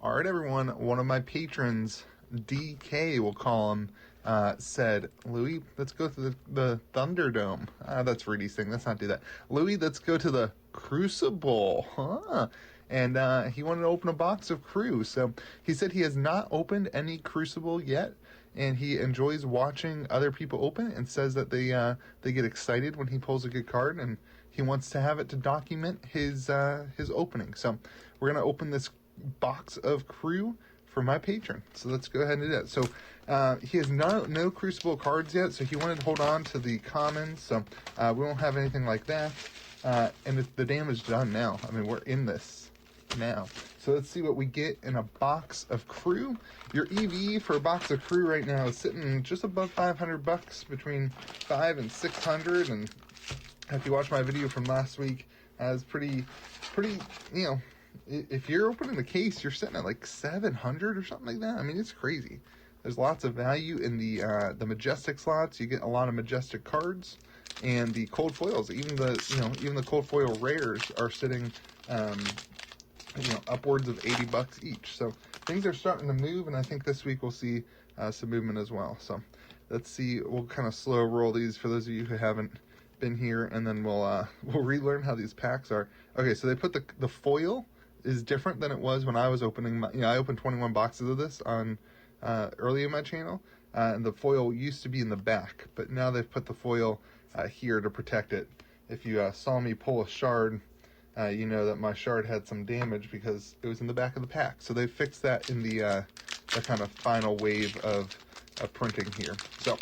All right, everyone. One of my patrons, DK, we'll call him, said, Louis, let's go to the Thunderdome. That's Rudy's thing. Let's not do that. Louis, let's go to the Crucible. Huh? And he wanted to open a box of Cru. So he said he has not opened any Crucible yet, and he enjoys watching other people open it and says that they get excited when he pulls a good card, and he wants to have it to document his opening. So we're going to open this box of Cru for my patron. So let's go ahead and do that. So he has no Crucible cards yet, so he wanted to hold on to the commons. So we won't have anything like that. And the damage done now. I mean, we're in this now. So let's see what we get in a box of Cru. Your EV for a box of Cru right now is sitting just above $500, between $500 and $600. And if you watch my video from last week, it's pretty, you know, if you're opening the case, you're sitting at like 700 or something like that. I mean, it's crazy. There's lots of value in the majestic slots. You get a lot of majestic cards, and the cold foils. Even the cold foil rares are sitting, upwards of $80 each. So things are starting to move, and I think this week we'll see some movement as well. So let's see. We'll kind of slow roll these for those of you who haven't been here, and then we'll relearn how these packs are. Okay, so they put the foil is different than it was when I was opening I opened 21 boxes of this on early in my channel, and the foil used to be in the back, but now they've put the foil here to protect it. If you saw me pull a shard, you know that my shard had some damage because it was in the back of the pack. So they fixed that in the kind of final wave of printing here. So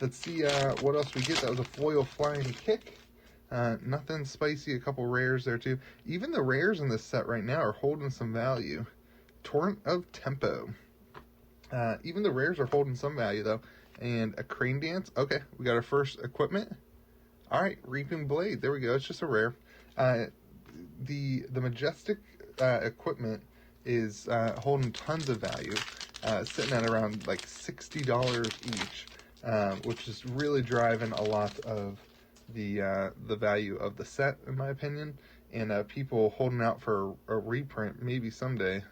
let's see what else we get. That was a foil flying kick. Nothing spicy, a couple rares there too. Even the rares in this set right now are holding some value. Torrent of Tempo. Even the rares are holding some value though. And a Crane Dance. Okay, we got our first equipment. Alright, Reaping Blade. There we go. It's just a rare. The majestic equipment is holding tons of value. Sitting at around like $60 each. Which is really driving a lot of the value of the set, in my opinion, and people holding out for a reprint maybe someday.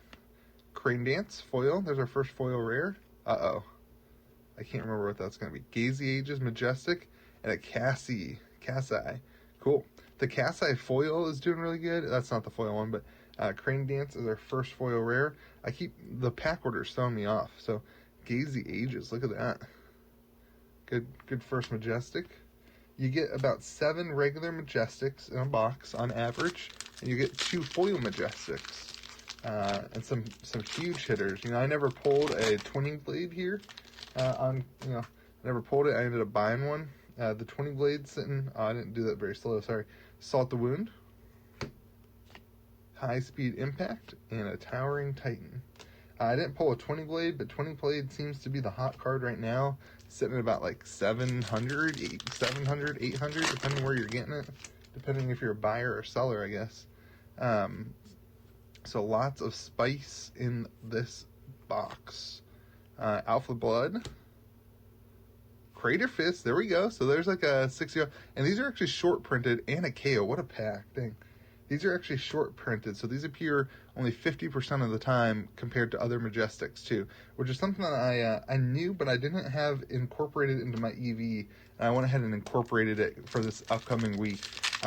Crane Dance foil. There's our first foil rare. I can't remember what that's going to be. Gazy Ages Majestic and a Cassie. Cool. The Cassie foil is doing really good. That's not the foil one, but Crane Dance is our first foil rare. The pack orders throwing me off. So Gazy Ages, look at that. Good first Majestic. You get about 7 regular Majestics in a box on average, and you get 2 foil Majestics, and some huge hitters. I never pulled a Twinning Blade here. I never pulled it. I ended up buying one. The Twinning Blade sitting. I didn't do that very slow. Sorry. Salt the Wound, High Speed Impact, and a Towering Titan. I didn't pull a Twinning Blade, but Twinning Blade seems to be the hot card right now, sitting at about like 700, 800, depending where you're getting it, depending if you're a buyer or seller, I guess. So lots of spice in this box. Alpha Blood, Crater Fist, there we go. So there's like a 60, and these are actually short printed, and a KO. What a pack, dang. These are actually short printed, so these appear only 50% of the time compared to other Majestics too, which is something that I knew, but I didn't have incorporated into my EV, and I went ahead and incorporated it for this upcoming week.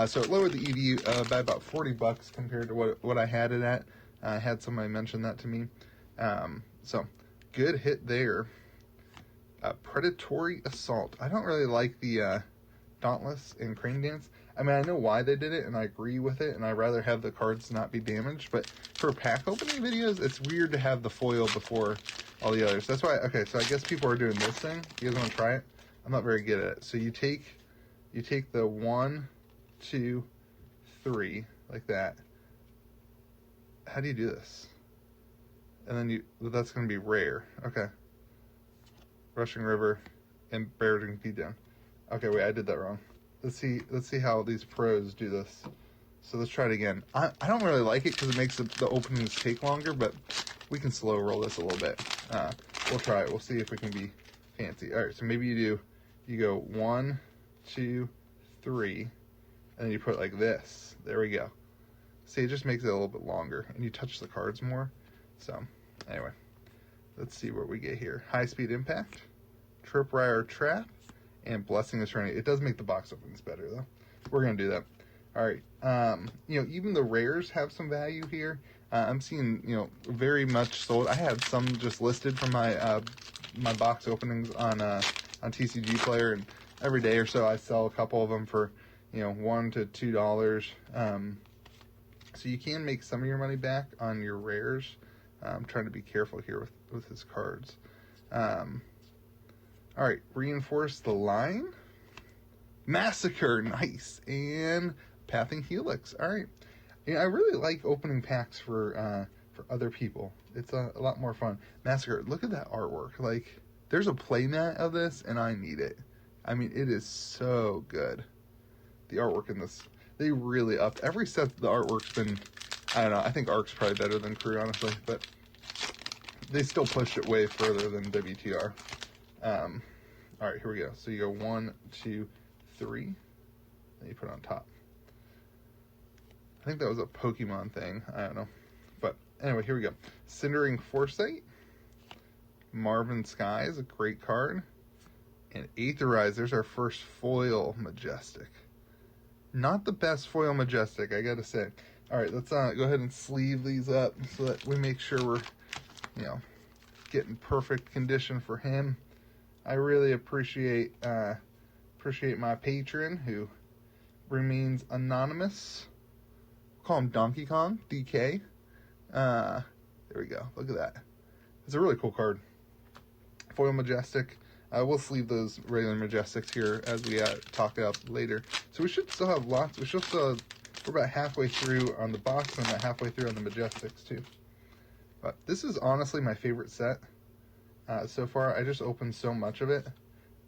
So it lowered the EV by about $40 compared to what I had it at. I had somebody mention that to me. So good hit there. Predatory Assault. I don't really like the Dauntless and Crane Dance. I mean, I know why they did it, and I agree with it, and I'd rather have the cards not be damaged, but for pack opening videos, it's weird to have the foil before all the others. That's why, okay, so I guess people are doing this thing. You guys want to try it? I'm not very good at it. So you take the 1, 2, 3, like that. How do you do this? And then that's going to be rare. Okay. Rushing River and Barraging Beatdown. Okay, wait, I did that wrong. Let's see how these pros do this. So let's try it again. I don't really like it because it makes the openings take longer, but we can slow roll this a little bit. We'll try it. We'll see if we can be fancy. All right, so maybe you go 1, 2, 3, and then you put it like this. There we go. See, it just makes it a little bit longer, and you touch the cards more. So anyway, let's see what we get here. High Speed Impact, Tripwire Trap, and Blessing of Serenity. It does make the box openings better, though. We're going to do that. All right. Even the rares have some value here. I'm seeing, very much sold. I had some just listed from my my box openings on TCG Player, and every day or so I sell a couple of them for, $1 to $2. So you can make some of your money back on your rares. I'm trying to be careful here with his cards. All right, Reinforce the Line, Massacre, nice, and Pathing Helix. All right, I really like opening packs for other people. It's a lot more fun. Massacre, look at that artwork. Like, there's a playmat of this, and I need it. I mean, it is so good. The artwork in this, they really upped. Every set, the artwork's been, I don't know, I think Ark's probably better than Crew, honestly, but they still pushed it way further than WTR. All right, here we go. So you go 1, 2, 3, then you put it on top. I think that was a Pokemon thing. I don't know. But anyway, here we go. Cindering Foresight. Marvin Sky is a great card. And Aetherize, there's our first foil Majestic. Not the best foil Majestic, I gotta say. Alright, let's go ahead and sleeve these up so that we make sure we're, getting perfect condition for him. I really appreciate my patron who remains anonymous. Call him Donkey Kong, DK. There we go. Look at that. It's a really cool card. Foil Majestic. We'll sleeve those regular Majestics here as we talk it up later. So we should still have lots. We're about halfway through on the box and about halfway through on the Majestics too. But this is honestly my favorite set so far. I just opened so much of it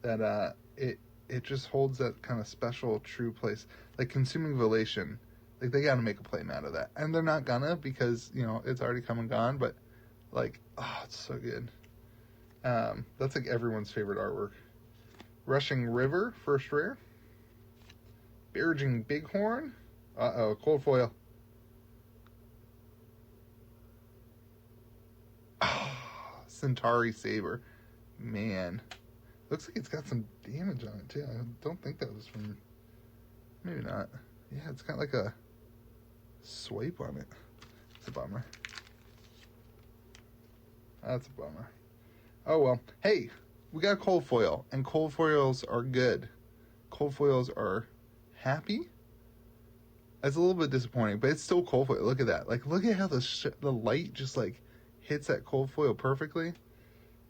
that it just holds that kind of special true place. Like Consuming Velation. Like, they gotta make a playmat of that. And they're not gonna because, it's already come and gone. But, it's so good. That's like everyone's favorite artwork. Rushing River, first rare. Barraging Bighorn. Uh-oh, cold foil. Centauri Saber. Man. Looks like it's got some damage on it, too. I don't think that was from... Maybe not. Yeah, it's got like a swipe on it. It's a bummer. That's a bummer. Oh, well. Hey, we got a cold foil, and cold foils are good. Cold foils are happy. It's a little bit disappointing, but it's still cold foil. Look at that. Like, look at how the light just, hits that cold foil perfectly.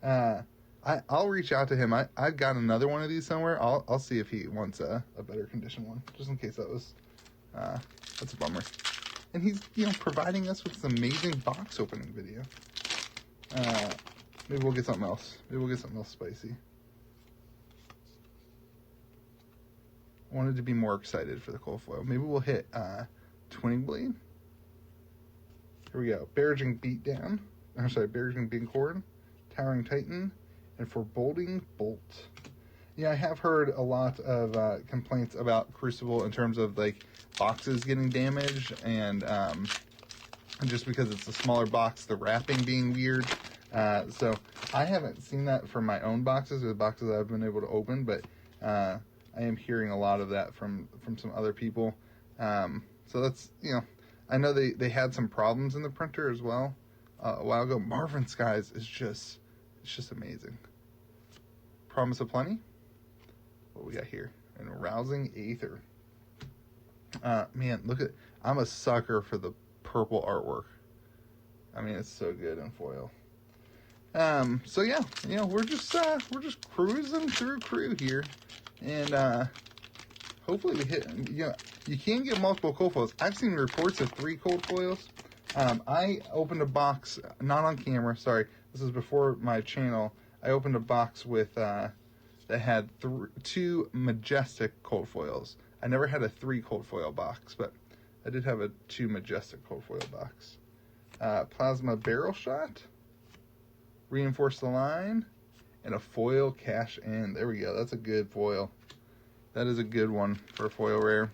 I'll reach out to him. I've got another one of these somewhere. I'll see if he wants a better condition one, just in case that was... that's a bummer. And he's, providing us with this amazing box opening video. Maybe we'll get something else. Maybe we'll get something else spicy. I wanted to be more excited for the cold foil. Maybe we'll hit Twinning Blade. Here we go. Barraging Barraging Bighorn, Towering Titan, and Foreboding Bolt. Yeah, I have heard a lot of complaints about Crucible in terms of boxes getting damaged, and just because it's a smaller box, the wrapping being weird. So I haven't seen that for my own boxes or the boxes I've been able to open, but I am hearing a lot of that from some other people. So that's, I know they had some problems in the printer as well a while ago. Marvin Skies is just amazing. Promise of Plenty. What we got here? An Arousing Aether. Man, look at... I'm a sucker for the purple artwork. I mean, it's so good in foil. So yeah, we're just cruising through Crew here, and hopefully we hit. You can get multiple cold foils. I've seen reports of 3 cold foils. I opened a box, not on camera. Sorry, this is before my channel. I opened a box with that had 2 Majestic cold foils. I never had a 3 cold foil box, but I did have a 2 Majestic cold foil box. Plasma Barrel Shot, Reinforce the Line, and a foil Cash In. There we go. That's a good foil. That is a good one for a foil rare.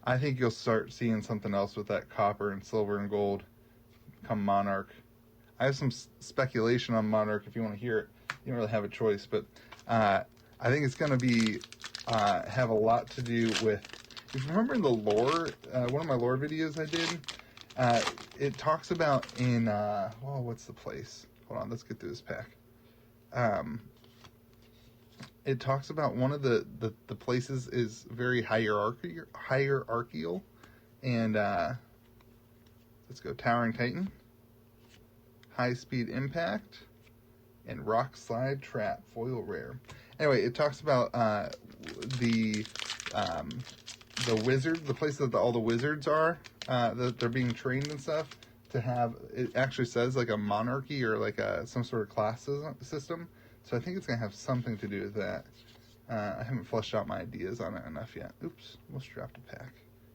I think you'll start seeing something else with that copper and silver and gold come Monarch. I have some speculation on Monarch. If you want to hear it, you don't really have a choice, but I think it's going to be have a lot to do with. If you remember in the lore, one of my lore videos I did, it talks about in what's the place? Hold on, let's get through this pack. It talks about one of the places is very hierarchical, and let's go Towering Titan, High Speed Impact, and Rock Slide Trap, foil rare. Anyway, it talks about the wizard, the place that all the wizards are, that they're being trained and stuff, to have, it actually says like a monarchy or like some sort of class system. So I think it's going to have something to do with that. I haven't fleshed out my ideas on it enough yet. Oops, almost dropped a pack.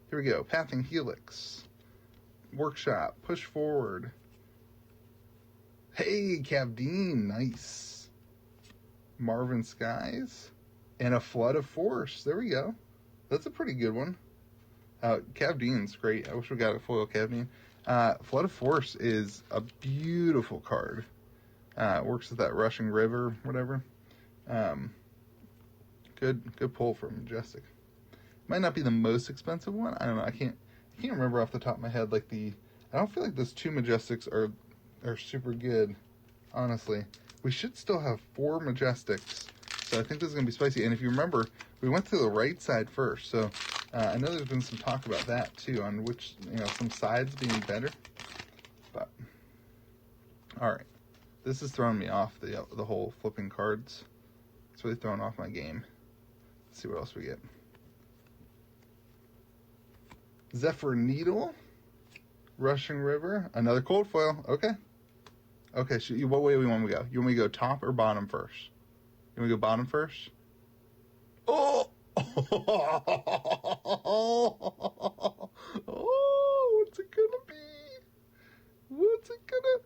Here we go. Pathing Helix. Workshop. Push Forward. Hey, Cavdeen. Nice. Marvin Skies. And a Flood of Force. There we go. That's a pretty good one. Cavdeen's great. I wish we got a foil Cavdeen. Flood of Force is a beautiful card. Works with that rushing river, whatever. Good pull for Majestic. Might not be the most expensive one. I don't know. I can't remember off the top of my head. Like I don't feel like those 2 Majestics are super good. Honestly, we should still have 4 Majestics. So I think this is gonna be spicy. And if you remember, we went to the right side first. So I know there's been some talk about that too, on which some sides being better. But all right. This is throwing me off, the whole flipping cards. It's really throwing off my game. Let's see what else we get. Zephyr Needle. Rushing River. Another cold foil. Okay. Okay, so what way do we want to go? You want me to go top or bottom first? You want me to go bottom first? Oh! Oh, what's it gonna be? What's it gonna...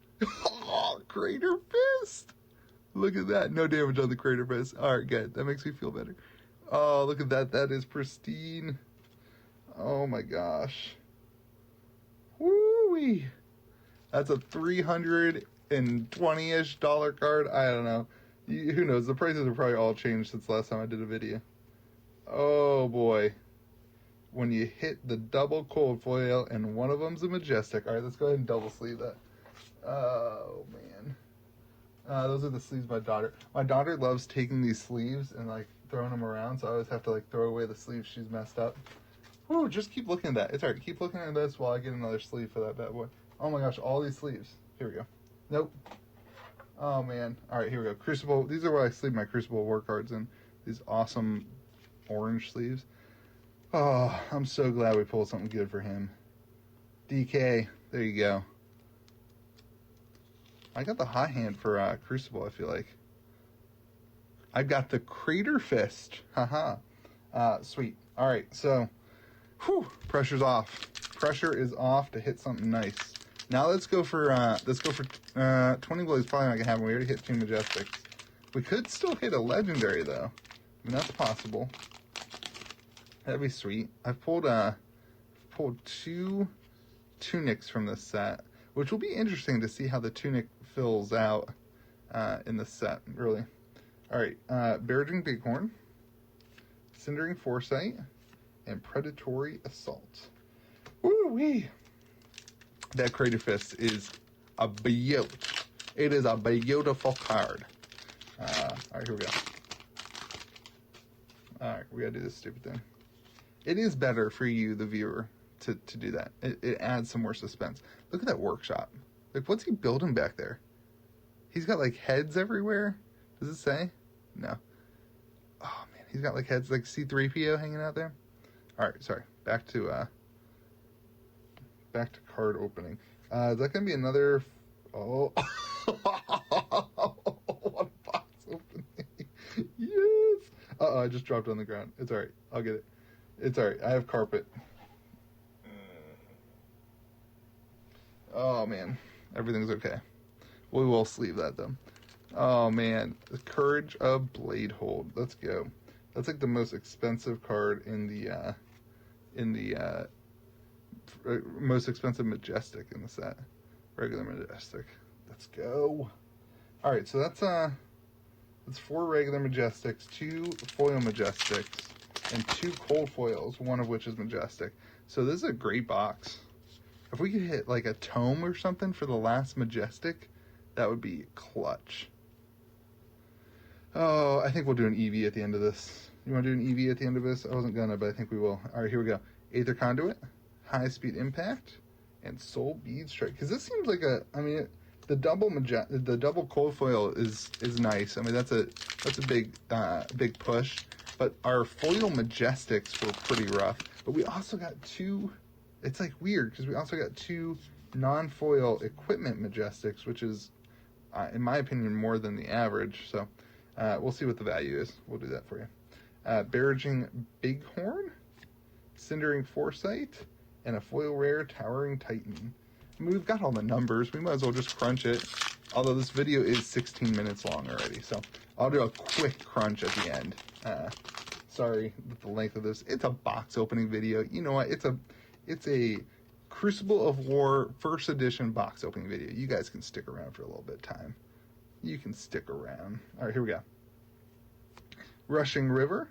Oh, Crater Fist! Look at that. No damage on the Crater Fist. Alright, good. That makes me feel better. Oh, look at that. That is pristine. Oh my gosh. Woo-wee. That's a $320-ish card. I don't know. Who knows? The prices have probably all changed since last time I did a video. Oh boy. When you hit the double cold foil and one of them's a Majestic. Alright, let's go ahead and double sleeve that. Oh man. Those are the sleeves my daughter. My daughter loves taking these sleeves and like throwing them around, so I always have to like throw away the sleeves she's messed up. Oh, just keep looking at that. It's alright. Keep looking at this while I get another sleeve for that bad boy. Oh my gosh, all these sleeves. Here we go. Nope. Oh man. Alright, here we go. Crucible. These are where I sleeve my Crucible of War cards in. These awesome orange sleeves. Oh, I'm so glad we pulled something good for him. DK. There you go. I got the hot hand for Crucible, I feel like. I got the Crater Fist. Haha. Sweet. Alright, so pressure's off. Pressure is off to hit something nice. Now let's go for 20 Blows probably not gonna happen. We already hit 2 Majestics. We could still hit a legendary though. I mean, that's possible. That'd be sweet. I've pulled 2 tunics from this set, which will be interesting to see how the tunic fills out in the set, really. Alright, Barraging Bighorn, Cindering Foresight, and Predatory Assault. Woo-wee! That Crater Fist is a beaut. It is a beautiful card. Alright, here we go. Alright, we gotta do this stupid thing. It is better for you, the viewer, to do that. It adds some more suspense. Look at that workshop. Like, what's he building back there? He's got, like, heads everywhere? Does it say? No. Oh, man. He's got, like, heads like C-3PO hanging out there? Alright, sorry. Back to card opening. Is that going to be another... Oh. What a box opening. Yes! Uh-oh, I just dropped on the ground. It's alright. I'll get it. It's alright. I have carpet. Oh, man. Everything's okay. We will sleeve that, though. Oh, man. The Courage of Bladehold. Let's go. That's like the most expensive card in the most expensive Majestic in the set. Regular Majestic. Let's go. All right, so that's 4 regular Majestics, 2 foil Majestics, and 2 cold foils, one of which is Majestic. So this is a great box. If we could hit like a tome or something for the last Majestic, that would be clutch. Oh, I think we'll do an EV at the end of this. You want to do an EV at the end of this? I wasn't gonna, but I think we will. All right, here we go. Aether Conduit, High Speed Impact, and Soul Bead Strike. Because this seems like the double cold foil is nice. I mean, that's a big push. But our foil Majestics were pretty rough. But we also got 2. It's like weird because we also got 2 non-foil equipment Majestics, which is, in my opinion, more than the average. So we'll see what the value is. We'll do that for you. Barraging Bighorn, Cindering Foresight, and a foil rare Towering Titan. I mean, we've got all the numbers. We might as well just crunch it. Although this video is 16 minutes long already, so I'll do a quick crunch at the end. Sorry with the length of this. It's a box opening video. You know what? It's a Crucible of War first edition box opening video. You guys can stick around for a little bit of time. You can stick around. All right, here we go. Rushing River,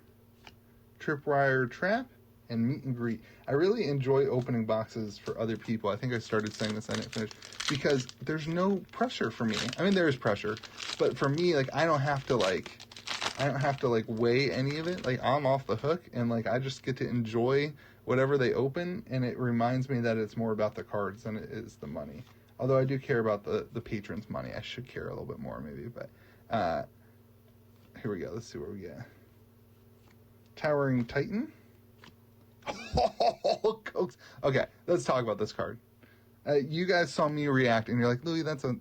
Tripwire Trap, and Meet and Greet. I really enjoy opening boxes for other people. I think I started saying this, I didn't finish, because there's no pressure for me. I mean, there is pressure, but for me, like, I don't have to weigh any of it. Like, I'm off the hook, and like, I just get to enjoy whatever they open, and it reminds me that it's more about the cards than it is the money. Although I do care about the patrons' money. I should care a little bit more, maybe, but here we go. Let's see what we get. Towering Titan. Oh, Cokes. Okay, let's talk about this card. You guys saw me react, and you're like, Louis, that's a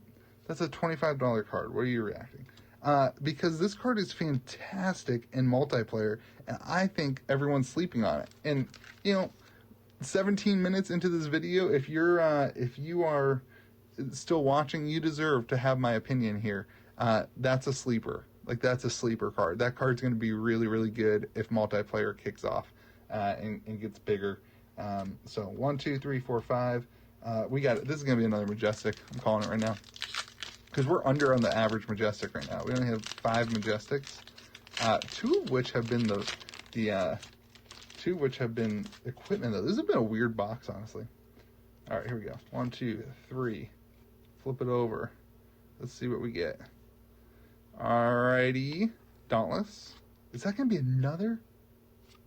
$25 card. What are you reacting? Because this card is fantastic in multiplayer, and I think everyone's sleeping on it. And 17 minutes into this video, if you are still watching, you deserve to have my opinion here. That's a sleeper. Like, that's a sleeper card. That card's going to be really, really good if multiplayer kicks off and gets bigger. So 1, 2, 3, 4, 5. We got it. This is going to be another Majestic. I'm calling it right now. Because we're under on the average Majestic right now. We only have 5 Majestics. 2 of which have been equipment, though. This has been a weird box, honestly. All right, here we go. 1, 2, 3. Flip it over. Let's see what we get. Alrighty. Dauntless. Is that going to be another?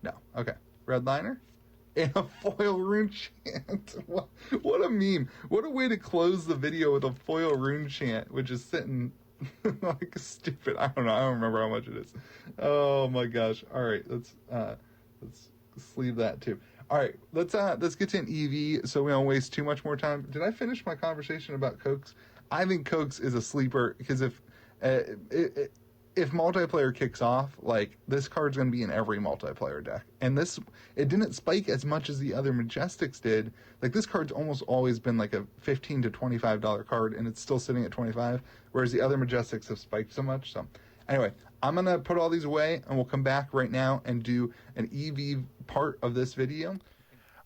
No. Okay. Redliner. And a foil rune chant. What a meme. What a way to close the video with a foil rune chant, which is sitting like stupid. I don't know. I don't remember how much it is. Oh my gosh. All right. Let's sleeve that too. All right. Let's get to an EV so we don't waste too much more time. Did I finish my conversation about Cokes? I think Cokes is a sleeper because if multiplayer kicks off, like, this card's going to be in every multiplayer deck. And it didn't spike as much as the other Majestics did. Like, this card's almost always been like a $15 to $25 card, and it's still sitting at 25, whereas the other Majestics have spiked so much. So anyway, I'm going to put all these away, and we'll come back right now and do an EV part of this video.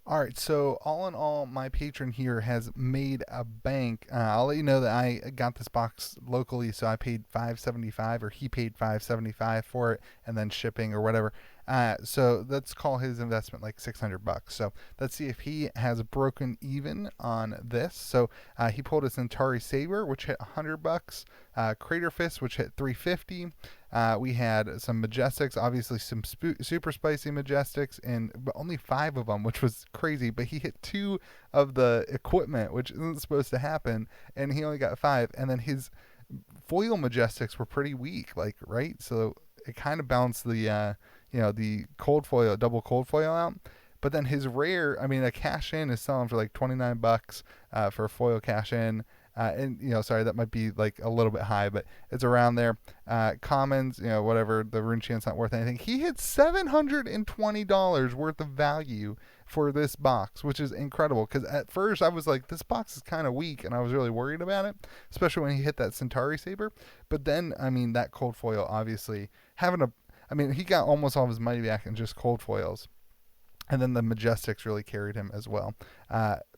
All right, so all in all, my patron here has made a bank. I'll let you know that I got this box locally, so I paid $5.75, or he paid $5.75 for it, and then shipping or whatever. So let's call his investment like $600. So let's see if he has broken even on this. So he pulled a Centauri Saber, which hit $100. Crater Fist, which hit $350. We had some Majestics, obviously some super spicy Majestics, but only 5 of them, which was crazy. But he hit 2 of the equipment, which isn't supposed to happen, and he only got 5. And then his foil Majestics were pretty weak, like, right? So it kind of balanced the the cold foil, double cold foil out. But then his rare, I mean, a cash in is selling for like $29 for a foil cash in. And sorry, that might be like a little bit high, but it's around there. Commons, whatever, the rune chant's not worth anything. He hit $720 worth of value for this box, which is incredible. Because at first I was like, this box is kind of weak, and I was really worried about it, especially when he hit that Centauri Saber. But then, I mean, that cold foil, obviously he got almost all of his money back in just cold foils. And then the Majestics really carried him as well.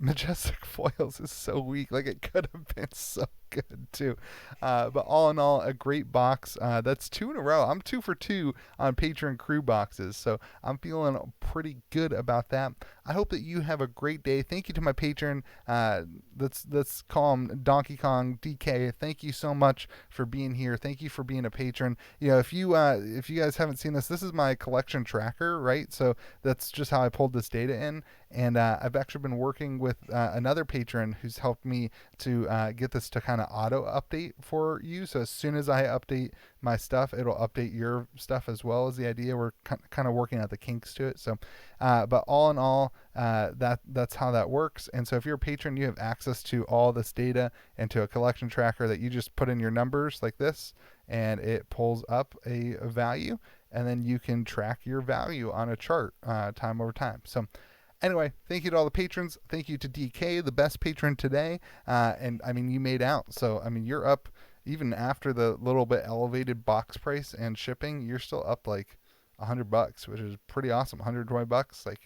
Majestic Foils is so weak. Like, it could have been so good too. But all in all, a great box. That's 2 in a row. I'm 2 for 2 on Patron crew boxes, so I'm feeling pretty good about that. I hope that you have a great day. Thank you to my patron. Let's call him Donkey Kong DK. Thank you so much for being here. Thank you for being a patron. You know, if you guys haven't seen this, this is my collection tracker, right? So that's just how I pulled this data in. And I've actually been working with another patron who's helped me to get this to kind of auto update for you. So as soon as I update my stuff, it'll update your stuff as well. As the idea. We're kind of working out the kinks to it. So, but all in all, that's how that works. And so if you're a patron, you have access to all this data and to a collection tracker that you just put in your numbers like this, and it pulls up a value, and then you can track your value on a chart time over time. So anyway, thank you to all the patrons. Thank you to DK, the best patron today. And I mean, you made out. So, I mean, you're up even after the little bit elevated box price and shipping. You're still up like $100, which is pretty awesome. $120. Like,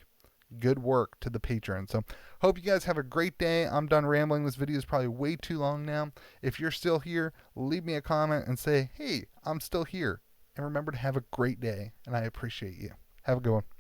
good work to the patron. So, hope you guys have a great day. I'm done rambling. This video is probably way too long now. If you're still here, leave me a comment and say, hey, I'm still here. And remember to have a great day. And I appreciate you. Have a good one.